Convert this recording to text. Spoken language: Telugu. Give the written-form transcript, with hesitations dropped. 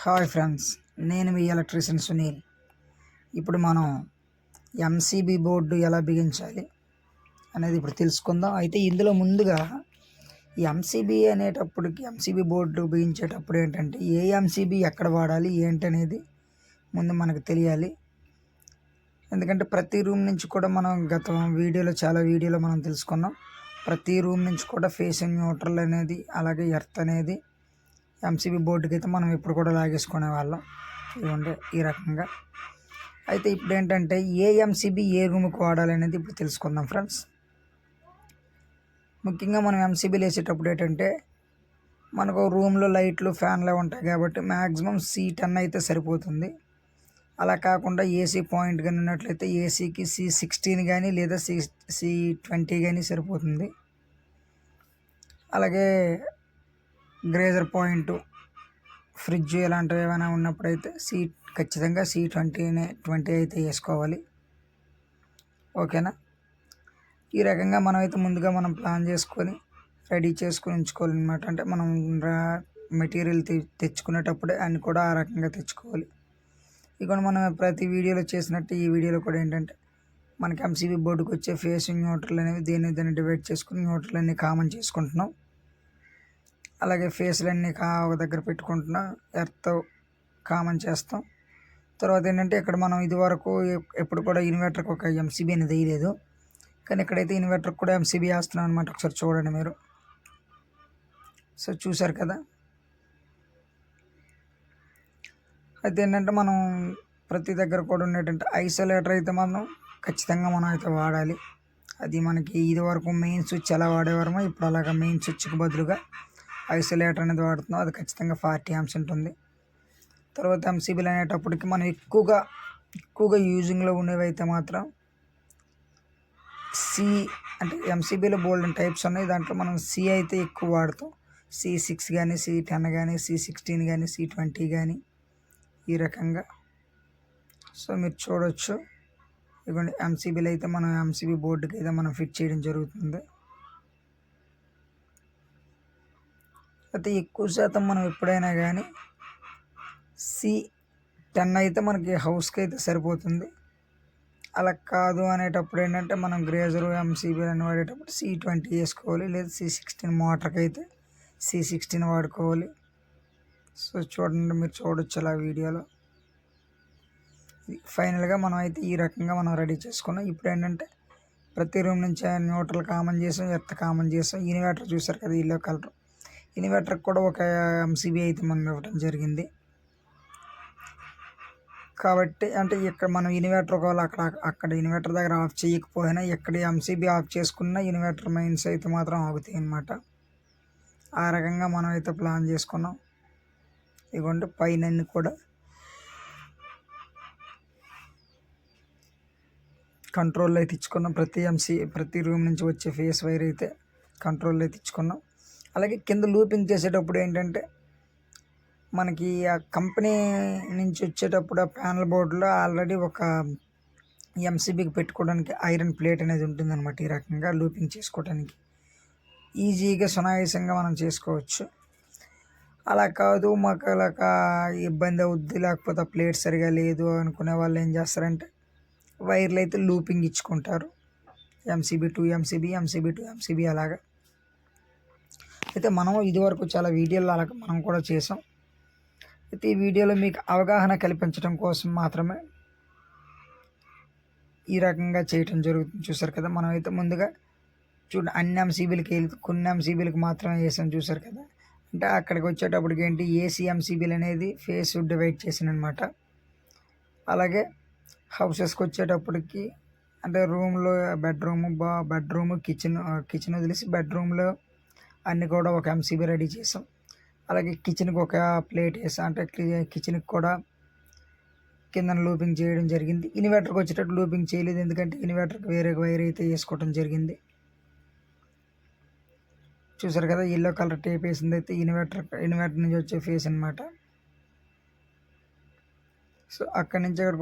హాయ్ ఫ్రెండ్స్, నేను మీ ఎలక్ట్రీషియన్ సునీల్. ఇప్పుడు మనం ఎంసీబీ బోర్డు ఎలా బిగించాలి అనేది ఇప్పుడు తెలుసుకుందాం. అయితే ఇందులో ముందుగా ఈ ఎంసీబీ బోర్డు బిగించేటప్పుడు ఏంటంటే ఏ ఎంసీబీ ఎక్కడ వాడాలి ఏంటి అనేది ముందు మనకు తెలియాలి. ఎందుకంటే ప్రతి రూమ్ నుంచి కూడా మనం చాలా వీడియోలో మనం తెలుసుకున్నాం. ప్రతి రూమ్ నుంచి కూడా ఫేసింగ్ న్యూట్రల్ అనేది, అలాగే ఎర్త్ అనేది ఎంసీబీ బోర్డుకి అయితే మనం ఇప్పుడు కూడా లాగేసుకునే వాళ్ళం. ఇవ్వండి ఈ రకంగా. అయితే ఇప్పుడు ఏంటంటే ఏ ఎంసీబీ ఏ రూమ్కి వాడాలి అనేది ఇప్పుడు తెలుసుకుందాం ఫ్రెండ్స్. ముఖ్యంగా మనం ఎంసీబీలు వేసేటప్పుడు ఏంటంటే మనకు రూమ్లో లైట్లు ఫ్యాన్లు ఉంటాయి కాబట్టి మ్యాక్సిమం C10 అయితే సరిపోతుంది. అలా కాకుండా ఏసీ పాయింట్ కానీ ఉన్నట్లయితే ఏసీకి C16 కానీ లేదా C20 కానీ సరిపోతుంది. అలాగే గ్రేజర్ పాయింట్, ఫ్రిడ్జ్ ఇలాంటివి ఏమైనా ఉన్నప్పుడైతే ఖచ్చితంగా C20 అయితే వేసుకోవాలి. ఓకేనా? ఈ రకంగా మనమైతే ముందుగా మనం ప్లాన్ చేసుకొని రెడీ చేసుకొని ఉంచుకోవాలన్నమాట. అంటే మనం మెటీరియల్ తెచ్చుకునేటప్పుడే అన్నీ కూడా ఆ రకంగా తెచ్చుకోవాలి. ఇక మనం ప్రతి వీడియోలో చేసినట్టు ఈ వీడియోలో కూడా ఏంటంటే మనకి ఎంసీబీ బోర్డుకి వచ్చే ఫేసింగ్ న్యూట్రల్ అనేవి దాన్ని డివైడ్ చేసుకుని న్యూట్రల్ అన్నీ కామన్ చేసుకుంటున్నాం. అలాగే ఫేస్లన్నీ ఒక దగ్గర పెట్టుకుంటున్నాం, ఎర్త్ కామన్ చేస్తాం. తర్వాత ఏంటంటే ఇక్కడ మనం ఇదివరకు ఎప్పుడు కూడా ఇన్వర్టర్కి ఒక ఎంసీబీ అనేది వేయలేదు, కానీ ఇక్కడైతే ఇన్వర్టర్కి కూడా ఎంసీబీ వేస్తున్నాం అనమాట. ఒకసారి చూడండి మీరు. సో చూసారు కదా. అయితే ఏంటంటే మనం ప్రతి దగ్గర కూడా ఉండేటంటే ఐసోలేటర్ అయితే మనం ఖచ్చితంగా మనం అయితే వాడాలి. అది మనకి ఇదివరకు మెయిన్ స్విచ్ ఎలా వాడేవారమో ఇప్పుడు అలాగా మెయిన్ స్విచ్కి బదులుగా ఐసోలేటర్ అనేది వాడుతున్నాం. అది ఖచ్చితంగా 40 amps ఉంటుంది. తర్వాత ఎంసీబీలు అనేటప్పటికి మనం ఎక్కువగా యూజింగ్లో ఉండేవి అయితే మాత్రం అంటే ఎంసీబీలో బోల్డెన్ టైప్స్ ఉన్నాయి. దాంట్లో మనం అయితే ఎక్కువ వాడుతాం. C6 కానీ, C10 కానీ, C16 కానీ, C20 కానీ, ఈ రకంగా. సో మీరు చూడవచ్చు. ఇదిగోండి ఎంసీబీలు అయితే మనం ఎంసీబీ బోర్డుకి అయితే మనం ఫిట్ చేయడం జరుగుతుంది. అయితే ఎక్కువ శాతం మనం ఎప్పుడైనా కానీ C10 అయితే మనకి హౌస్కి అయితే సరిపోతుంది. అలా కాదు అనేటప్పుడు ఏంటంటే మనం గ్రేజరు ఎంసీబీ అని వాడేటప్పుడు C20 వేసుకోవాలి, లేదా C16 మోటార్కి అయితే C16 వాడుకోవాలి. సో చూడండి, మీరు చూడొచ్చు అలా వీడియోలో. ఫైనల్గా మనం అయితే ఈ రకంగా మనం రెడీ చేసుకున్నాం. ఇప్పుడు ఏంటంటే ప్రతి రూమ్ నుంచి న్యూట్రల్ కామన్ చేసాం, ఎర్త్ కామన్ చేసాం. ఇన్వర్టర్ చూసారు కదా, ఇల్లో కలర్. ఇన్వర్టర్కి కూడా ఒక ఎంసీబీ అయితే మనం ఇవ్వడం జరిగింది. కాబట్టి అంటే ఇక్కడ మనం ఇన్వర్టర్ ఒకవేళ అక్కడ ఇన్వర్టర్ దగ్గర ఆఫ్ చేయకపోయినా ఎక్కడ ఎంసీబీ ఆఫ్ చేసుకున్నా ఇన్వర్టర్ మెయిన్స్ అయితే మాత్రం ఆగుతాయి అన్నమాట. ఆ రకంగా మనం అయితే ప్లాన్ చేసుకున్నాం. ఇదిగోండి పైన కూడా కంట్రోల్లో అయితే ఇచ్చుకున్నాం. ప్రతి రూమ్ నుంచి వచ్చే ఫేస్ వైర్ అయితే కంట్రోల్లో అయితే ఇచ్చుకున్నాం. అలాగే కింద లూపింగ్ చేసేటప్పుడు ఏంటంటే మనకి ఆ కంపెనీ నుంచి వచ్చేటప్పుడు ఆ ప్యానల్ బోర్డులో ఆల్రెడీ ఒక ఎంసీబీకి పెట్టుకోవడానికి ఐరన్ ప్లేట్ అనేది ఉంటుందన్నమాట. ఈ రకంగా లూపింగ్ చేసుకోవడానికి ఈజీగా సునాయాసంగా మనం చేసుకోవచ్చు. అలా కాదు, మాకు అలా ఇబ్బంది అవుద్ది, లేకపోతే ఆ ప్లేట్ సరిగా లేదు అనుకునే వాళ్ళు ఏం చేస్తారంటే వైర్లు అయితే లూపింగ్ ఇచ్చుకుంటారు. ఎంసీబీ టు ఎంసీబీ అలాగా. అయితే మనం ఇదివరకు చాలా వీడియోలు అలాగ మనం కూడా చేసాం. అయితే ఈ వీడియోలో మీకు అవగాహన కల్పించడం కోసం మాత్రమే ఈ రకంగా చేయటం జరుగుతుంది. చూసారు కదా. మనం అయితే ముందుగా అన్ని ఎంసీబీలకి కొన్ని ఎంసీబీలకు మాత్రమే వేసాం. చూసారు కదా. అంటే అక్కడికి వచ్చేటప్పటికి ఏంటి ఏసీ ఎంసీబీలు అనేది ఫేస్ డివైడ్ చేసాను అనమాట. అలాగే హౌసెస్కి వచ్చేటప్పటికి అంటే రూమ్లో బెడ్రూము కిచెన్ వదిలేసి బెడ్రూమ్లో అన్నీ కూడా ఒక ఎంసీబీ రెడీ చేసాం. అలాగే కిచెన్కి ఒక ప్లేట్ వేసాం. అంటే కిచెన్కి కూడా కింద లూపింగ్ చేయడం జరిగింది. ఇన్వర్టర్కి వచ్చేటట్టు లూపింగ్ చేయలేదు, ఎందుకంటే ఇన్వర్టర్కి వేరే వైర్ అయితే వేసుకోవడం జరిగింది. చూసారు కదా, ఎల్లో కలర్ టేప్ వేసింది అయితే ఇన్వర్టర్ నుంచి వచ్చే ఫేస్ అనమాట. సో అక్కడి నుంచి అక్కడ